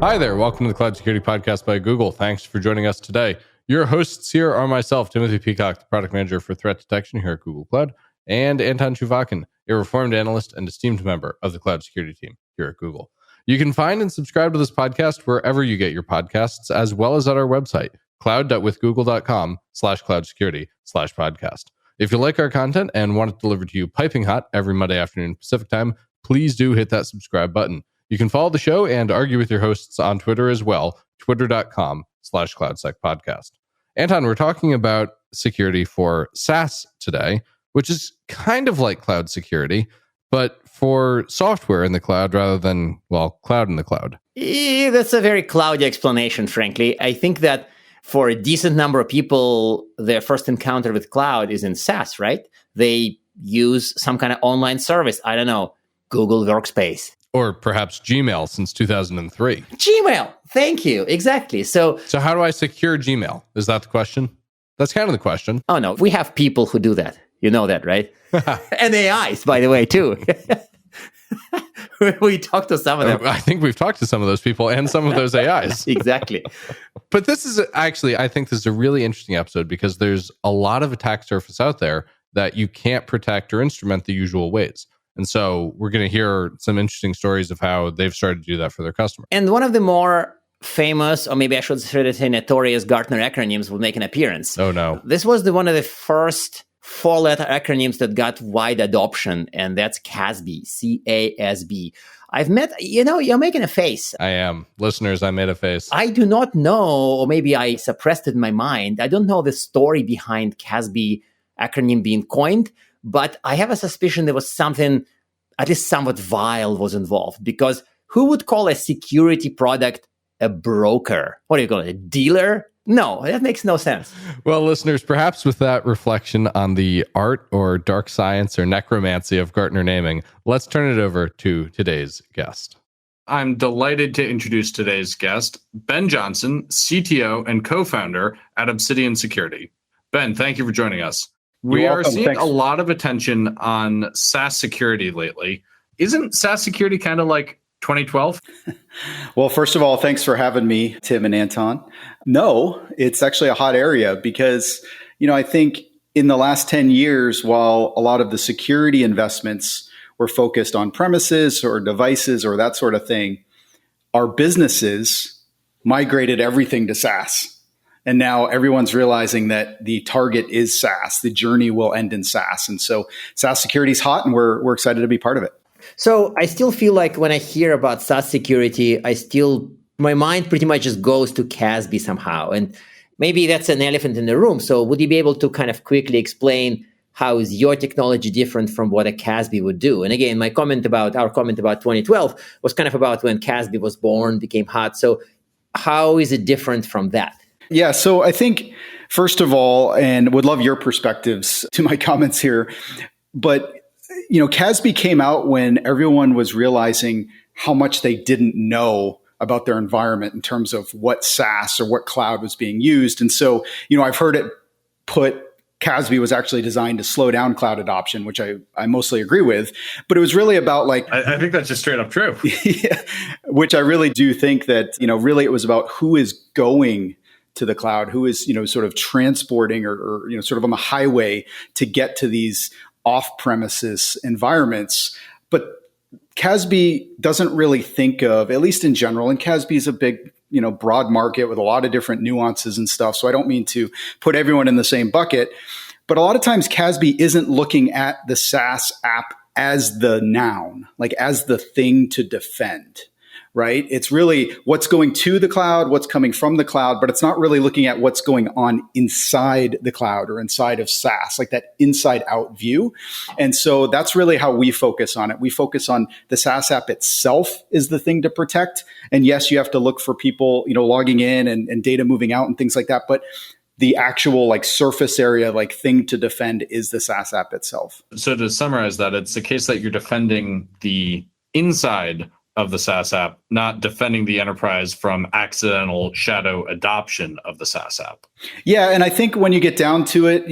Hi there. Welcome to the Cloud Security Podcast by Google. Thanks for joining us today. Your hosts here are myself, Timothy Peacock, the product manager for threat detection here at Google Cloud, and Anton Chuvakin, a reformed analyst and esteemed member of the cloud security team here at Google. You can find and subscribe to this podcast wherever you get your podcasts, as well as at our website, cloud.withgoogle.com/cloud-security/podcast. If you like our content and want it delivered to you piping hot every Monday afternoon Pacific time, please do hit that subscribe button. You can follow the show and argue with your hosts on Twitter as well, twitter.com/cloudsecpodcast. Anton, we're talking about security for SaaS today, which is kind of like cloud security, but for software in the cloud rather than, well, cloud in the cloud. That's a very cloudy explanation, frankly. I think that for a decent number of people, their first encounter with cloud is in SaaS, right? They use some kind of online service. I don't know, Google Workspace. Or perhaps Gmail since 2003. Gmail. Thank you. Exactly. So how do I secure Gmail? Is that the question? That's kind of the question. Oh, no. We have people who do that. You know that, right? And AIs, by the way, too. We talked to some of them. I think we've talked to some of those people and some of those AIs. Exactly. But this is actually, I think this is a really interesting episode because there's a lot of attack surface out there that you can't protect or instrument the usual ways. And so we're going to hear some interesting stories of how they've started to do that for their customers. And one of the more famous, or maybe I should say notorious Gartner acronyms will make an appearance. Oh, no. This was one of the first four-letter acronyms that got wide adoption, and that's CASB, C-A-S-B. I've met, you're making a face. I am. Listeners, I made a face. I do not know, or maybe I suppressed it in my mind. I don't know the story behind CASB acronym being coined, but I have a suspicion there was something, at least somewhat vile, was involved. Because who would call a security product a broker? What do you call it, a dealer? No, that makes no sense. Well, listeners, perhaps with that reflection on the art or dark science or necromancy of Gartner naming, let's turn it over to today's guest. I'm delighted to introduce today's guest, Ben Johnson, CTO and co-founder at Obsidian Security. Ben, thank you for joining us. We are seeing a lot of attention on SaaS security lately. Isn't SaaS security kind of like 2012? Well, first of all, thanks for having me, Tim and Anton. No, it's actually a hot area because, I think in the last 10 years, while a lot of the security investments were focused on premises or devices or that sort of thing, our businesses migrated everything to SaaS. And now everyone's realizing that the target is SaaS. The journey will end in SaaS. And so SaaS security is hot and we're excited to be part of it. So I still feel like when I hear about SaaS security, my mind pretty much just goes to CASB somehow. And maybe that's an elephant in the room. So would you be able to kind of quickly explain how is your technology different from what a CASB would do? And again, our comment about 2012 was kind of about when CASB was born, became hot. So how is it different from that? Yeah, so I think, first of all, and would love your perspectives to my comments here, but, CASB came out when everyone was realizing how much they didn't know about their environment in terms of what SaaS or what cloud was being used. And so, I've heard it CASB was actually designed to slow down cloud adoption, which I mostly agree with. But it was really about I think that's just straight up true. Yeah, which I really do think that, really it was about who is going to the cloud, who is, sort of transporting or sort of on the highway to get to these off-premises environments. But CASB doesn't really think of, at least in general, and CASB is a big, broad market with a lot of different nuances and stuff. So I don't mean to put everyone in the same bucket, but a lot of times CASB isn't looking at the SaaS app as the noun, like as the thing to defend. Right? It's really what's going to the cloud, what's coming from the cloud, but it's not really looking at what's going on inside the cloud or inside of SaaS, like that inside out view. And so that's really how we focus on it. We focus on the SaaS app itself is the thing to protect. And yes, you have to look for people, logging in and data moving out and things like that. But the actual surface area, thing to defend is the SaaS app itself. So to summarize that, it's the case that you're defending the inside of the SaaS app, not defending the enterprise from accidental shadow adoption of the SaaS app. Yeah, and I think when you get down to it,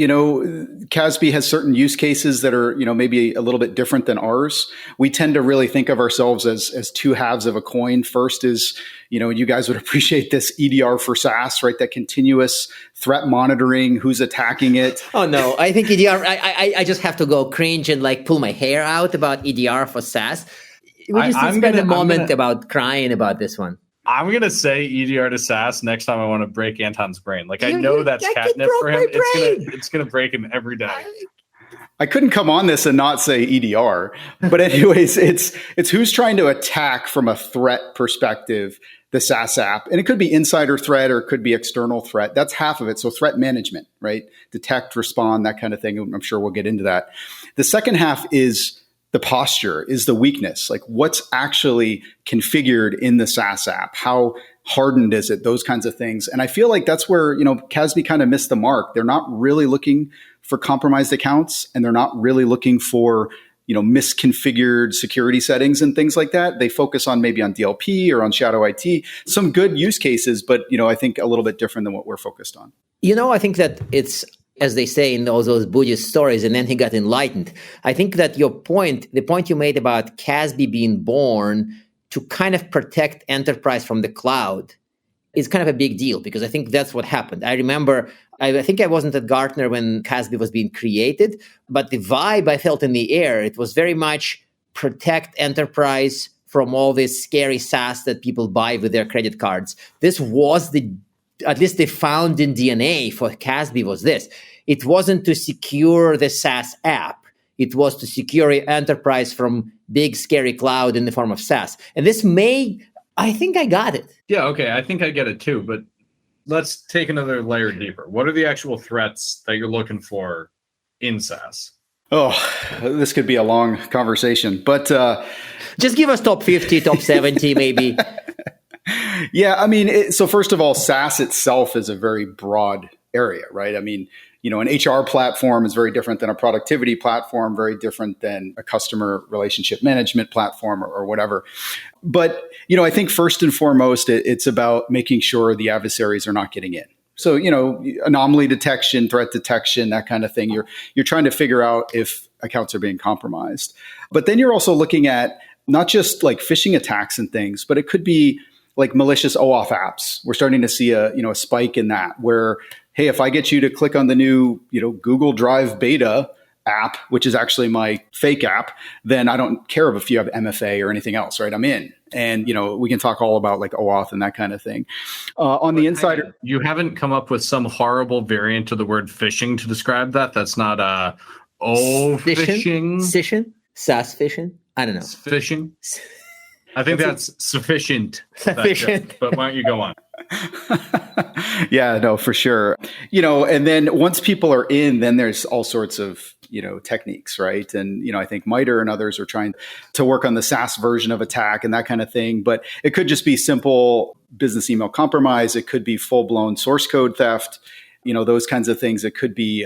CASB has certain use cases that are, maybe a little bit different than ours. We tend to really think of ourselves as two halves of a coin. First is, you guys would appreciate this EDR for SaaS, right? That continuous threat monitoring, who's attacking it. Oh no, I think EDR, I just have to go cringe and like pull my hair out about EDR for SaaS. We just spend a moment about crying about this one. I'm going to say EDR to SaaS next time I want to break Anton's brain. Like, I know that's catnip for him. It's going to break him every day. I couldn't come on this and not say EDR. But anyways, it's who's trying to attack from a threat perspective the SaaS app. And it could be insider threat or it could be external threat. That's half of it. So threat management, right? Detect, respond, that kind of thing. I'm sure we'll get into that. The second half is the posture, is the weakness. Like what's actually configured in the SaaS app? How hardened is it? Those kinds of things. And I feel like that's where, CASB kind of missed the mark. They're not really looking for compromised accounts, and they're not really looking for, misconfigured security settings and things like that. They focus on maybe on DLP or on shadow IT, some good use cases, but, I think a little bit different than what we're focused on. I think that it's, as they say in those Buddhist stories, and then he got enlightened. I think that the point you made about CASB being born to kind of protect enterprise from the cloud is kind of a big deal, because I think that's what happened. I remember, I think I wasn't at Gartner when CASB was being created, but the vibe I felt in the air, it was very much protect enterprise from all this scary SaaS that people buy with their credit cards. This was at least the founding DNA for CASB was this. It wasn't to secure the SaaS app. It was to secure your enterprise from big, scary cloud in the form of SaaS. And I think I got it. Yeah, okay. I think I get it too. But let's take another layer deeper. What are the actual threats that you're looking for in SaaS? Oh, this could be a long conversation. But just give us top 50, top 70 maybe. Yeah, I mean, so first of all, SaaS itself is a very broad area, right? I mean, an HR platform is very different than a productivity platform, very different than a customer relationship management platform or whatever. But, I think first and foremost, it's about making sure the adversaries are not getting in. So, anomaly detection, threat detection, that kind of thing. You're trying to figure out if accounts are being compromised. But then you're also looking at not just like phishing attacks and things, but it could be like malicious OAuth apps. We're starting to see a spike in that where, hey, if I get you to click on the new, Google Drive beta app, which is actually my fake app, then I don't care if you have MFA or anything else, right? I'm in. And, we can talk all about like OAuth and that kind of thing. On the insider. You haven't come up with some horrible variant of the word phishing to describe that? That's not phishing? Phishing? SaaS phishing? I don't know. Phishing? I think that's sufficient. Sufficient. But why don't you go on? Yeah, no, for sure. And then once people are in, then there's all sorts of, techniques, right? And, I think MITRE and others are trying to work on the SaaS version of attack and that kind of thing. But it could just be simple business email compromise. It could be full-blown source code theft, those kinds of things. It could be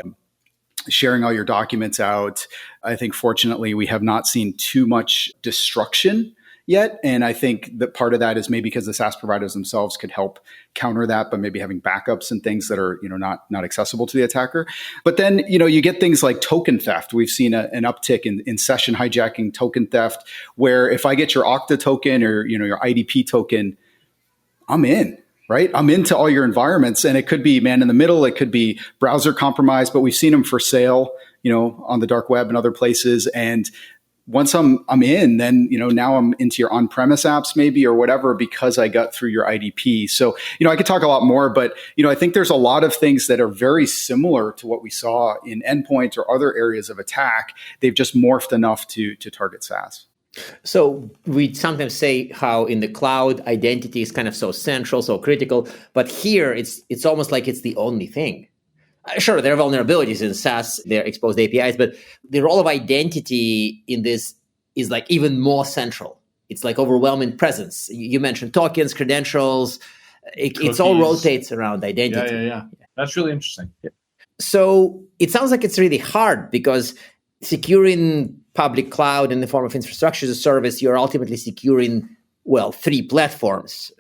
sharing all your documents out. I think fortunately we have not seen too much destruction yet. And I think that part of that is maybe because the SaaS providers themselves could help counter that, but maybe having backups and things that are, not accessible to the attacker. But then, you get things like token theft. We've seen an uptick in session hijacking, token theft, where if I get your Okta token or, your IDP token, I'm in. Right? I'm into all your environments, and it could be man in the middle. It could be browser compromise, but we've seen them for sale, on the dark web and other places. And once I'm in, then, now I'm into your on-premise apps maybe or whatever, because I got through your IDP. So, I could talk a lot more, but, I think there's a lot of things that are very similar to what we saw in endpoint or other areas of attack. They've just morphed enough to target SaaS. So we sometimes say how in the cloud identity is kind of so central, so critical, but here it's almost like it's the only thing. Sure, there are vulnerabilities in SaaS, they're exposed APIs, but the role of identity in this is like even more central. It's like overwhelming presence. You mentioned tokens, credentials, it's all rotates around identity. Yeah. That's really interesting. Yeah. So it sounds like it's really hard because securing public cloud in the form of infrastructure as a service, you're ultimately securing, three platforms,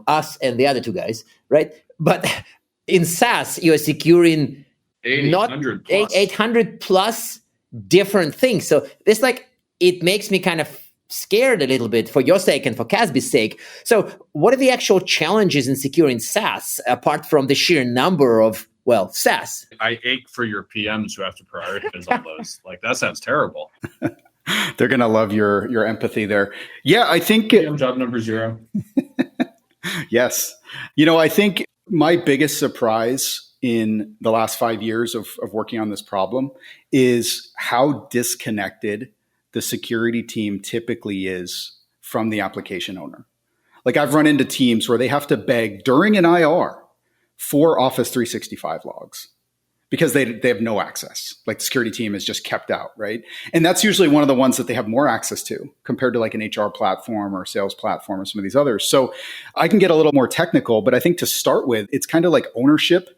us and the other two guys, right? But in SaaS, you're securing not 800 plus. 800 plus different things. So it's like, it makes me kind of scared a little bit for your sake and for CASB's sake. So what are the actual challenges in securing SaaS apart from the sheer number of, SaaS? I ache for your PMs who have to prioritize all those. Like, that sounds terrible. They're going to love your empathy there. Yeah, I think PM job number 0. Yes. I think my biggest surprise in the last 5 years of working on this problem is how disconnected the security team typically is from the application owner. Like, I've run into teams where they have to beg during an IR for Office 365 logs because they have no access. Like, the security team is just kept out, right? And that's usually one of the ones that they have more access to compared to like an HR platform or a sales platform or some of these others. So I can get a little more technical, but I think to start with, it's kind of like ownership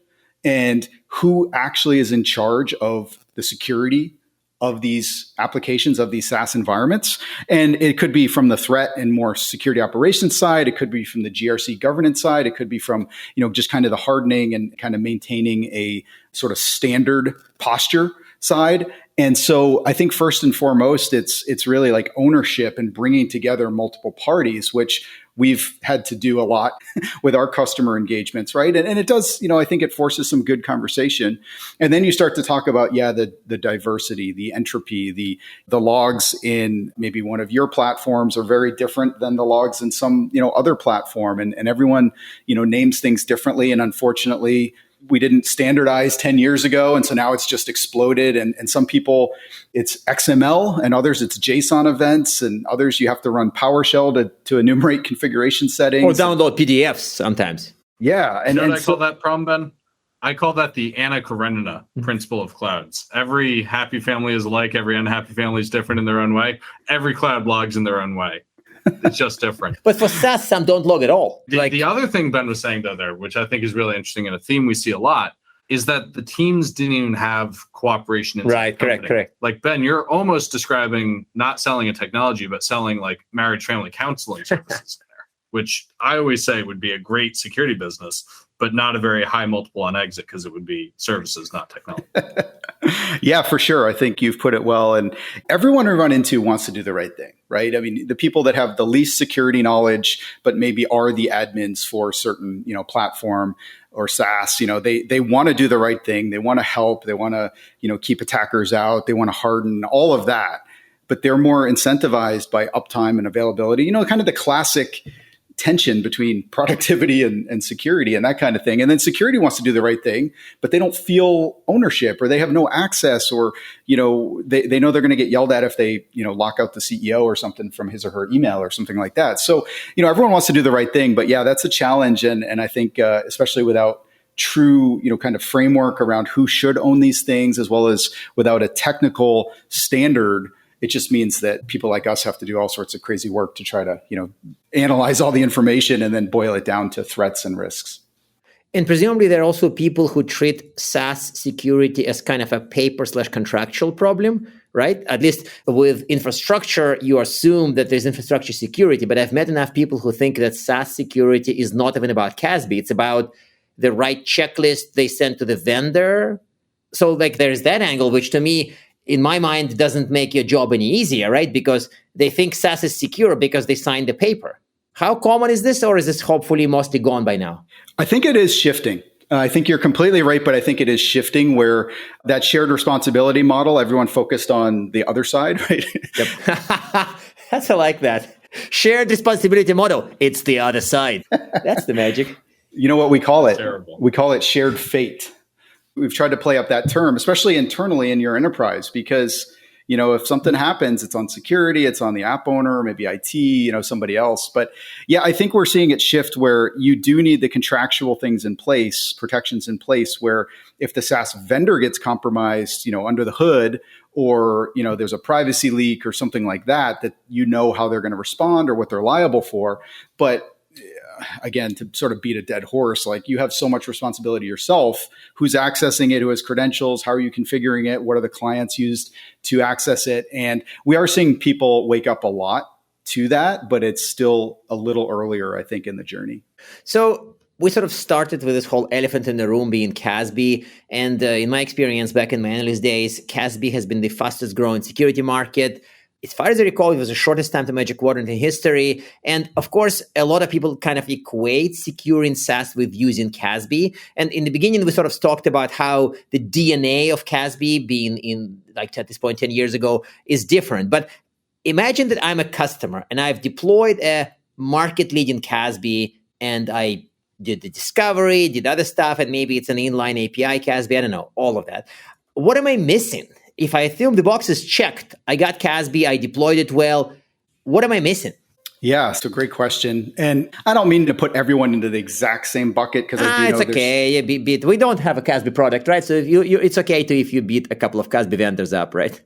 and who actually is in charge of the security of these applications, of these SaaS environments. And it could be from the threat and more security operations side. It could be from the GRC governance side. It could be from, just kind of the hardening and kind of maintaining a sort of standard posture side. And so I think first and foremost, it's really like ownership and bringing together multiple parties, which we've had to do a lot with our customer engagements, right? And it does, I think it forces some good conversation. And then you start to talk about, the diversity, the entropy, the logs in maybe one of your platforms are very different than the logs in some, other platform. And everyone, names things differently. And unfortunately, we didn't standardize 10 years ago. And so now it's just exploded. And some people, it's XML, and others it's JSON events, and others you have to run PowerShell to enumerate configuration settings. Or download PDFs sometimes. Yeah. And I call that problem, Ben? I call that the Anna Karenina principle of clouds. Every happy family is alike. Every unhappy family is different in their own way. Every cloud logs in their own way. It's just different. But for SaaS, some don't log at all. The other thing Ben was saying, though, there, which I think is really interesting and a theme we see a lot, is that the teams didn't even have cooperation. Right, correct. Like, Ben, you're almost describing not selling a technology, but selling like marriage family counseling services there, which I always say would be a great security business, but not a very high multiple on exit because it would be services, not technology. Yeah, for sure. I think you've put it well. And everyone we run into wants to do the right thing, right? I mean, the people that have the least security knowledge, but maybe are the admins for certain, platform or SaaS, they want to do the right thing. They want to help. They want to, keep attackers out. They want to harden all of that. But they're more incentivized by uptime and availability, kind of the classic tension between productivity and security and that kind of thing. And then security wants to do the right thing, but they don't feel ownership, or they have no access, or, they know they're going to get yelled at if they, lock out the CEO or something from his or her email or something like that. So, everyone wants to do the right thing, but yeah, that's a challenge. And I think, especially without true, kind of framework around who should own these things, as well as without a technical standard, it just means that people like us have to do all sorts of crazy work to try to, analyze all the information and then boil it down to threats and risks. And presumably there are also people who treat SaaS security as kind of a paper/contractual problem, right? At least with infrastructure, you assume that there's infrastructure security, but I've met enough people who think that SaaS security is not even about CASB. It's about the right checklist they send to the vendor. So there's that angle, which to me, in my mind, doesn't make your job any easier, right? Because they think SaaS is secure because they signed the paper. How common is this, or is this hopefully mostly gone by now? I think it is shifting. I think you're completely right, but I think it is shifting where that shared responsibility model, everyone focused on the other side, right? Yep. I like that. Shared responsibility model. It's the other side. That's the magic. You know what we call it? Terrible. We call it shared fate. We've tried to play up that term, especially internally in your enterprise, because, if something happens, it's on security, it's on the app owner, maybe IT, somebody else. But yeah, I think we're seeing it shift where you do need the contractual things in place, protections in place, where if the SaaS vendor gets compromised, under the hood, or, there's a privacy leak or something like that, that how they're going to respond or what they're liable for. But again, to sort of beat a dead horse, like you have so much responsibility yourself. Who's accessing it? Who has credentials? How are you configuring it? What are the clients used to access it? And we are seeing people wake up a lot to that, but it's still a little earlier, I think, in the journey. So we sort of started with this whole elephant in the room being CASB. And in my experience back in my analyst days, CASB has been the fastest growing security market. As far as I recall, it was the shortest time to Magic Quadrant in history. And of course, a lot of people kind of equate securing SaaS with using CASB. And in the beginning, we sort of talked about how the DNA of CASB being in, like at this point, 10 years ago, is different. But imagine that I'm a customer and I've deployed a market-leading CASB and I did the discovery, did other stuff, and maybe it's an inline API CASB, I don't know, all of that. What am I missing? If I assume the box is checked, I got CASB, I deployed it well, what am I missing? Yeah, it's a great question. And I don't mean to put everyone into the exact same bucket because I do know it's okay. We don't have a CASB product, right? So it's okay if you beat a couple of CASB vendors up, right?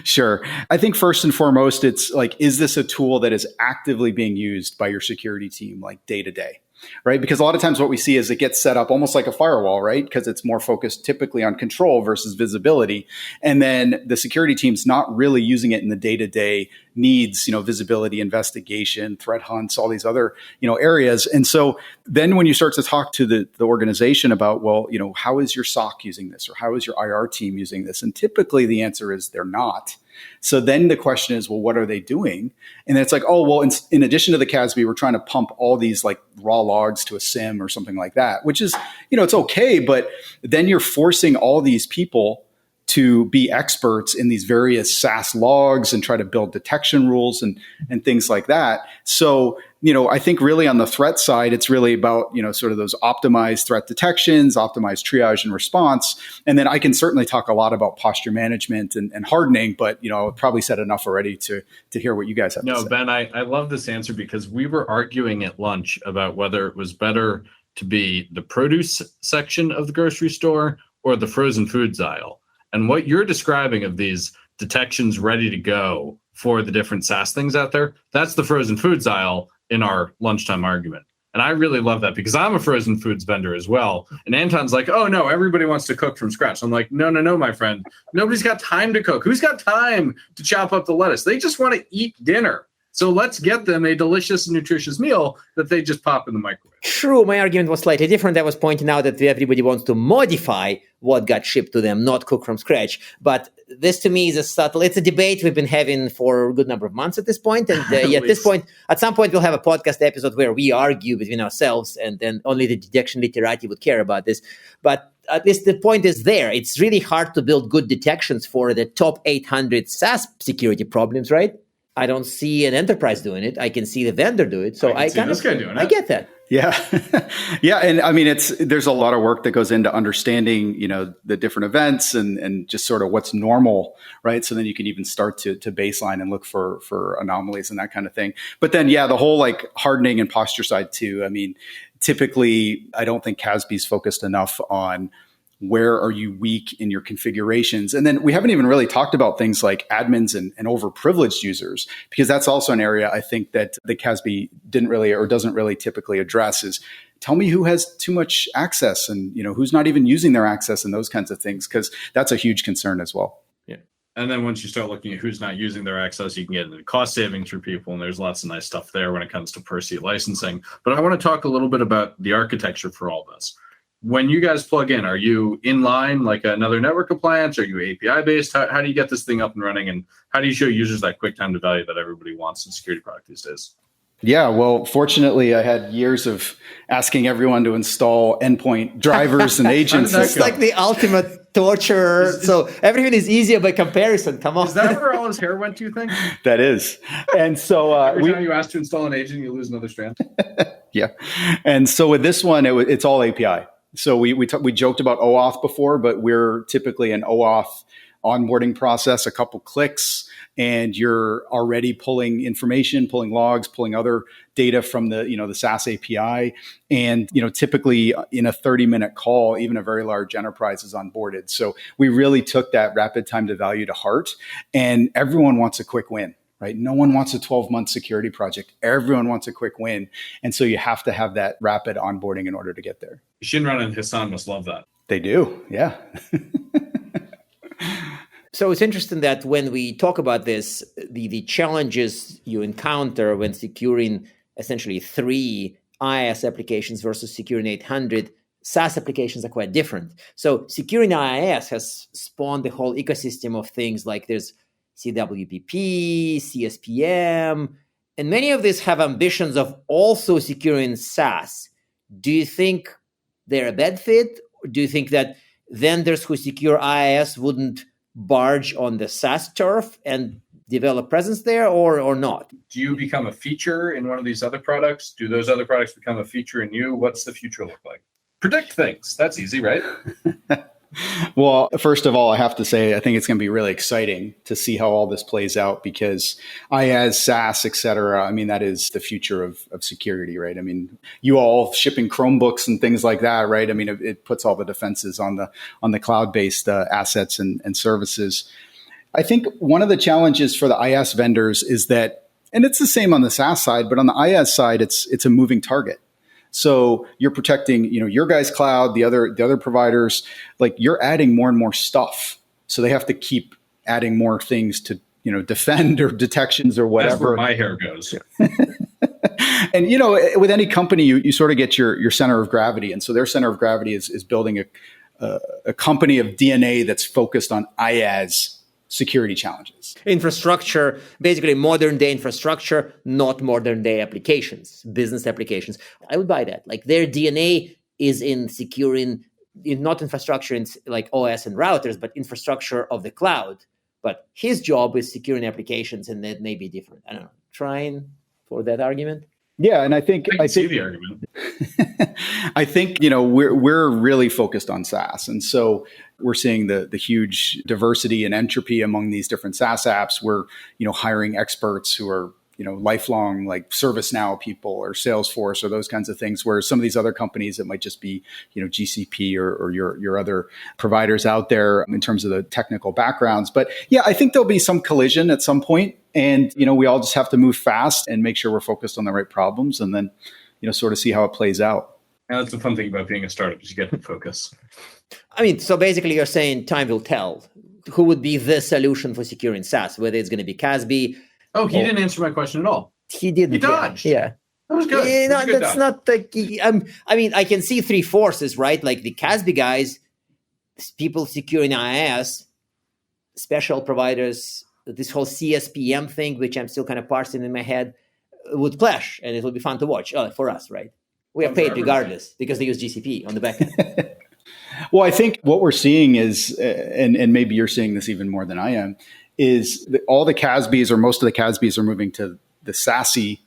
Sure. I think first and foremost, it's like, is this a tool that is actively being used by your security team, like day to day? Right? Because a lot of times what we see is it gets set up almost like a firewall, right? Because it's more focused typically on control versus visibility. And then the security team's not really using it in the day-to-day needs, visibility, investigation, threat hunts, all these other, areas. And so then when you start to talk to the organization about, well, how is your SOC using this? Or how is your IR team using this? And typically the answer is they're not. So then the question is, well, what are they doing? And it's like, oh, well, in addition to the CASB, we're trying to pump all these like raw logs to a SIM or something like that, which is, it's okay. But then you're forcing all these people to be experts in these various SaaS logs and try to build detection rules and things like that. So, I think really on the threat side, it's really about, sort of those optimized threat detections, optimized triage and response. And then I can certainly talk a lot about posture management and hardening, but, I've probably said enough already to hear what you guys have to say. No, Ben, I love this answer because we were arguing at lunch about whether it was better to be the produce section of the grocery store or the frozen foods aisle. And what you're describing of these detections ready to go for the different SaaS things out there, that's the frozen foods aisle in our lunchtime argument. And I really love that because I'm a frozen foods vendor as well. And Anton's like, oh, no, everybody wants to cook from scratch. I'm like, no, my friend. Nobody's got time to cook. Who's got time to chop up the lettuce? They just want to eat dinner. So let's get them a delicious and nutritious meal that they just pop in the microwave. True. My argument was slightly different. I was pointing out that everybody wants to modify what got shipped to them, not cook from scratch. But this to me is it's a debate we've been having for a good number of months at this point. And at some point, we'll have a podcast episode where we argue between ourselves and then only the detection literati would care about this. But at least the point is there. It's really hard to build good detections for the top 800 SaaS security problems, right? I don't see an enterprise doing it. I can see the vendor do it. So I this guy doing it. I get that. Yeah. Yeah. And I mean, there's a lot of work that goes into understanding, the different events and just sort of what's normal, right? So then you can even start to baseline and look for anomalies and that kind of thing. But then, the whole like hardening and posture side too. I mean, typically, I don't think CASB is focused enough on where are you weak in your configurations? And then we haven't even really talked about things like admins and overprivileged users, because that's also an area I think that the CASB didn't really or doesn't really typically address is tell me who has too much access and who's not even using their access and those kinds of things, because that's a huge concern as well. Yeah. And then once you start looking at who's not using their access, you can get into cost savings for people. And there's lots of nice stuff there when it comes to per seat licensing. But I want to talk a little bit about the architecture for all this. When you guys plug in, are you inline like another network appliance? Are you API based? How do you get this thing up and running? And how do you show users that quick time to value that everybody wants in security product these days? Yeah, well, fortunately, I had years of asking everyone to install endpoint drivers and agents. It's like the ultimate torture. So everything is easier by comparison. Come on. Is that where all his hair went, do you think? That is. And so every time you ask to install an agent, you lose another strand. Yeah. And so with this one, it's all API. So we joked about OAuth before, but we're typically an OAuth onboarding process, a couple clicks, and you're already pulling information, pulling logs, pulling other data from the SaaS API. And, typically in a 30-minute call, even a very large enterprise is onboarded. So we really took that rapid time to value to heart, and everyone wants a quick win. Right? No one wants a 12-month security project. Everyone wants a quick win. And so you have to have that rapid onboarding in order to get there. Shinran and Hassan must love that. They do. Yeah. So it's interesting that when we talk about this, the challenges you encounter when securing essentially 3 IaaS applications versus securing 800, SaaS applications are quite different. So securing IaaS has spawned the whole ecosystem of things like there's CWPP, CSPM, and many of these have ambitions of also securing SaaS. Do you think they're a bad fit? Or do you think that vendors who secure IaaS wouldn't barge on the SaaS turf and develop presence there, or not? Do you become a feature in one of these other products? Do those other products become a feature in you? What's the future look like? Predict things. That's easy, right? Well, first of all, I have to say, I think it's going to be really exciting to see how all this plays out because IaaS, SaaS, et cetera, I mean, that is the future of security, right? I mean, you all shipping Chromebooks and things like that, right? I mean, it puts all the defenses on the cloud-based assets and services. I think one of the challenges for the IaaS vendors is that, and it's the same on the SaaS side, but on the IaaS side, it's a moving target. So you're protecting, your guys' cloud, the other providers, like you're adding more and more stuff. So they have to keep adding more things to, defend or detections or whatever. That's where my hair goes. And, with any company, you sort of get your center of gravity. And so their center of gravity is building a company of DNA that's focused on IaaS security challenges. Infrastructure, basically modern day infrastructure, not modern day applications, business applications. I would buy that. Like their DNA is in securing, not infrastructure in like OS and routers, but infrastructure of the cloud. But his job is securing applications, and that may be different. I don't know. Trying for that argument. Yeah, and I think see the argument. I think we're really focused on SaaS, and so we're seeing the huge diversity and entropy among these different SaaS apps. We're hiring experts who are lifelong like ServiceNow people or Salesforce or those kinds of things. Whereas some of these other companies, it might just be GCP or your other providers out there in terms of the technical backgrounds. But yeah, I think there'll be some collision at some point. And, we all just have to move fast and make sure we're focused on the right problems and then, sort of see how it plays out. And that's the fun thing about being a startup is you get to focus. I mean, so basically you're saying time will tell who would be the solution for securing SaaS, whether it's going to be CASB. Oh, he didn't answer my question at all. He didn't. He dodged. Yeah. That was good. That's not like, I mean, I can see three forces, right? Like the CASB guys, people securing IaaS, special providers, this whole CSPM thing, which I'm still kind of parsing in my head, would clash, and it would be fun to watch for us, right? We are paid regardless because they use GCP on the back end. Well, I think what we're seeing is, and maybe you're seeing this even more than I am, is that all the CASBs or most of the CASBs are moving to the SASE,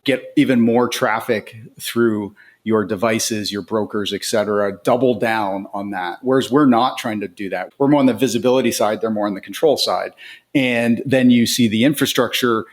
get even more traffic through your devices, your brokers, et cetera, double down on that. Whereas we're not trying to do that. We're more on the visibility side. They're more on the control side. And then you see the infrastructure,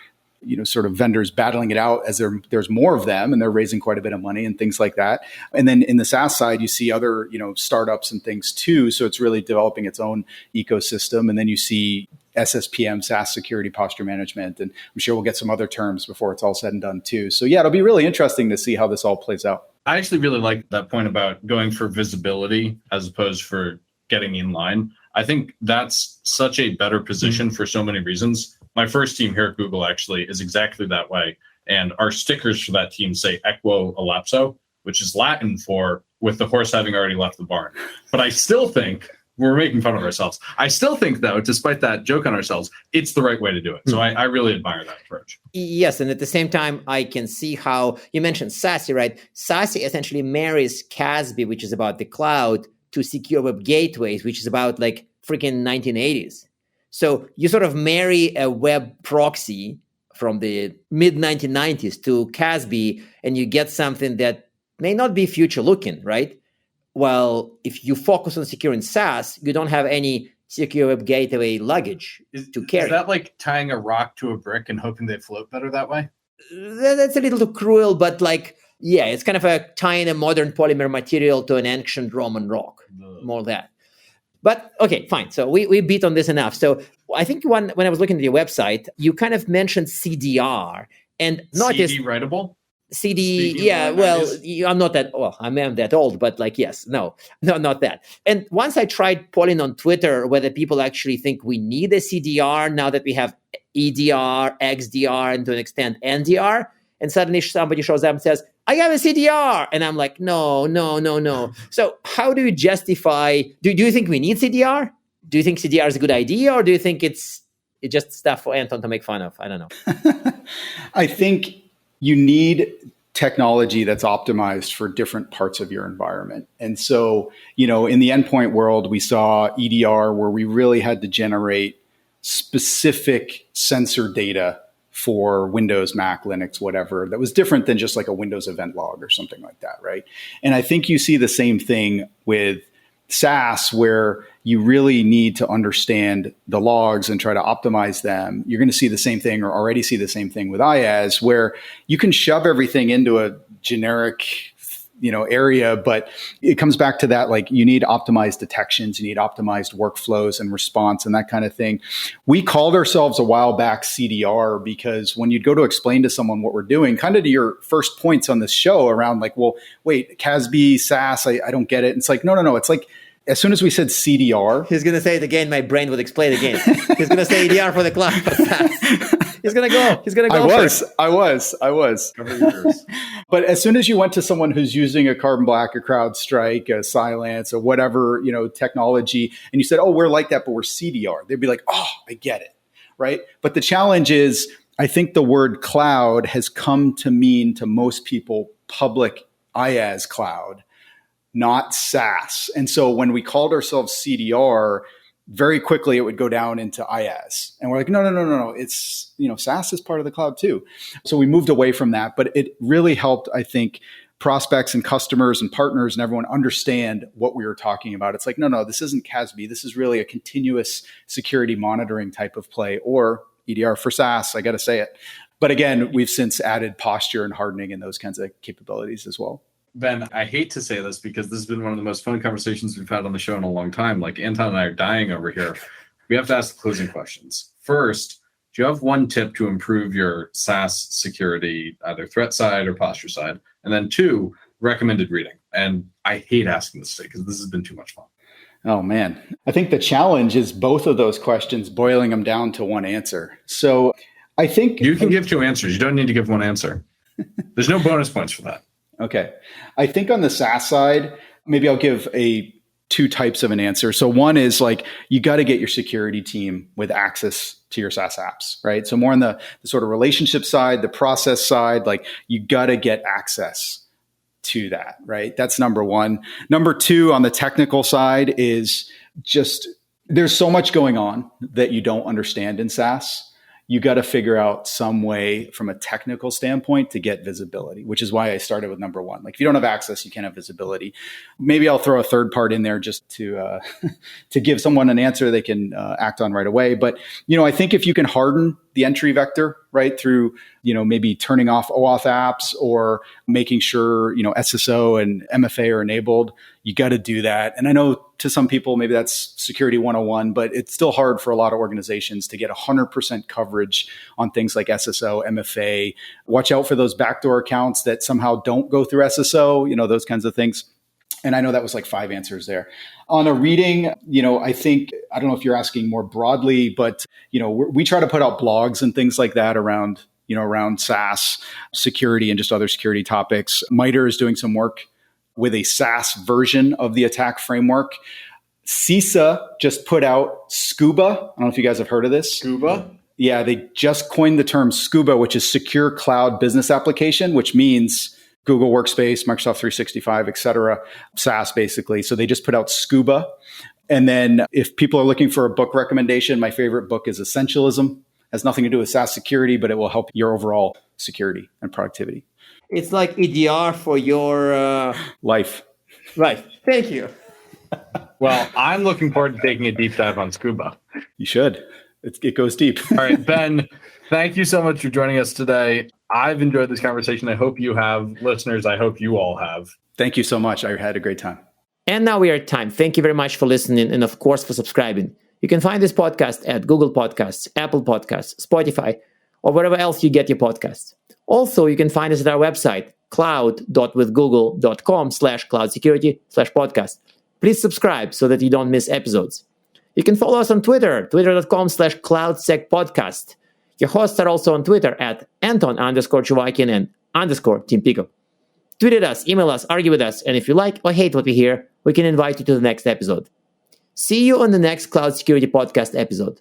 sort of vendors battling it out as there's more of them and they're raising quite a bit of money and things like that. And then in the SaaS side, you see other, startups and things too. So it's really developing its own ecosystem. And then you see SSPM, SaaS Security Posture Management. And I'm sure we'll get some other terms before it's all said and done too. So yeah, it'll be really interesting to see how this all plays out. I actually really like that point about going for visibility as opposed for getting in line. I think that's such a better position for so many reasons. My first team here at Google actually is exactly that way. And our stickers for that team say equo elapso, which is Latin for with the horse having already left the barn. But I still think we're making fun of ourselves. I still think, though, despite that joke on ourselves, it's the right way to do it. So I really admire that approach. Yes. And at the same time, I can see how you mentioned SASE, right? SASE essentially marries CASB, which is about the cloud, to secure web gateways, which is about like freaking 1980s. So you sort of marry a web proxy from the mid 1990s to CASB, and you get something that may not be future looking, right? Well, if you focus on securing SaaS, you don't have any secure web gateway luggage to carry. Is that like tying a rock to a brick and hoping they float better that way? That's a little too cruel, but like, yeah, it's kind of a tying a modern polymer material to an ancient Roman rock, more that. But okay, fine. So we beat on this enough. So I think when I was looking at your website, you kind of mentioned CDR and not CD just writable. CD, yeah, well, I'm not that, well, I am that old, but like, yes, no, not that. And once I tried polling on Twitter whether people actually think we need a CDR now that we have EDR, XDR, and to an extent NDR, and suddenly somebody shows up and says, I have a CDR. And I'm like, no. So how do you justify, do you think we need CDR? Do you think CDR is a good idea, or do you think it's just stuff for Anton to make fun of? I don't know. I think you need technology that's optimized for different parts of your environment. And so, in the endpoint world, we saw EDR where we really had to generate specific sensor data for Windows, Mac, Linux, whatever, that was different than just like a Windows event log or something like that, right? And I think you see the same thing with SaaS, where you really need to understand the logs and try to optimize them. You're going to see the same thing, or already see the same thing with IaaS, where you can shove everything into a generic area, but it comes back to that, like, you need optimized detections, you need optimized workflows and response and that kind of thing. We called ourselves a while back CDR because when you'd go to explain to someone what we're doing, kind of to your first points on this show around like, well, wait, CASB, SaaS, I don't get it. And it's like, no. It's like, as soon as we said CDR. He's going to say it again. My brain would explain it again. He's going to say EDR for the cloud. He's going to go. I was. But as soon as you went to someone who's using a Carbon Black, a CrowdStrike, a Cylance, or whatever, technology, and you said, oh, we're like that, but we're CDR, they'd be like, oh, I get it. Right. But the challenge is, I think the word cloud has come to mean to most people public IaaS cloud, not SaaS. And so when we called ourselves CDR, very quickly it would go down into IaaS. And we're like, no. It's, SaaS is part of the cloud too. So we moved away from that, but it really helped, I think, prospects and customers and partners and everyone understand what we were talking about. It's like, no, this isn't CASB. This is really a continuous security monitoring type of play, or EDR for SaaS. I got to say it. But again, we've since added posture and hardening and those kinds of capabilities as well. Ben, I hate to say this because this has been one of the most fun conversations we've had on the show in a long time. Like, Anton and I are dying over here. We have to ask the closing questions. First, do you have one tip to improve your SaaS security, either threat side or posture side? And then 2, recommended reading. And I hate asking this today because this has been too much fun. Oh, man. I think the challenge is both of those questions, boiling them down to one answer. So I think you can give 2 answers. You don't need to give one answer. There's no bonus points for that. Okay. I think on the SaaS side, maybe I'll give 2 types of an answer. So one is like, you got to get your security team with access to your SaaS apps, right? So more on the sort of relationship side, the process side, like, you got to get access to that, right? That's number 1. Number 2, on the technical side, is just, there's so much going on that you don't understand in SaaS. You got to figure out some way from a technical standpoint to get visibility, which is why I started with number 1. Like, if you don't have access, you can't have visibility. Maybe I'll throw a third part in there just to to give someone an answer they can act on right away. But, I think if you can harden the entry vector, right, through, maybe turning off OAuth apps or making sure, SSO and MFA are enabled, you got to do that. And I know to some people, maybe that's security 101, but it's still hard for a lot of organizations to get 100% coverage on things like SSO, MFA. Watch out for those backdoor accounts that somehow don't go through SSO, those kinds of things. And I know that was like 5 answers there. On a reading, I think, I don't know if you're asking more broadly, but, we try to put out blogs and things like that around SaaS security and just other security topics. MITRE is doing some work with a SaaS version of the attack framework. CISA just put out SCUBA. I don't know if you guys have heard of this. SCUBA? Yeah, they just coined the term SCUBA, which is Secure Cloud Business Application, which means Google Workspace, Microsoft 365, et cetera, SaaS basically. So they just put out SCUBA. And then if people are looking for a book recommendation, my favorite book is Essentialism. It has nothing to do with SaaS security, but it will help your overall security and productivity. It's like EDR for your life. Right. Thank you. Well, I'm looking forward to taking a deep dive on SCUBA. You should. It goes deep. All right, Ben, thank you so much for joining us today. I've enjoyed this conversation. I hope you have. Listeners, I hope you all have. Thank you so much. I had a great time. And now we are at time. Thank you very much for listening and, of course, for subscribing. You can find this podcast at Google Podcasts, Apple Podcasts, Spotify, or wherever else you get your podcasts. Also, you can find us at our website, cloud.withgoogle.com/cloudsecurity/podcast. Please subscribe so that you don't miss episodes. You can follow us on Twitter, twitter.com/cloudsecpodcast. Your hosts are also on Twitter at Anton_Chuvakin and _Team Pico. Tweet at us, email us, argue with us, and if you like or hate what we hear, we can invite you to the next episode. See you on the next Cloud Security Podcast episode.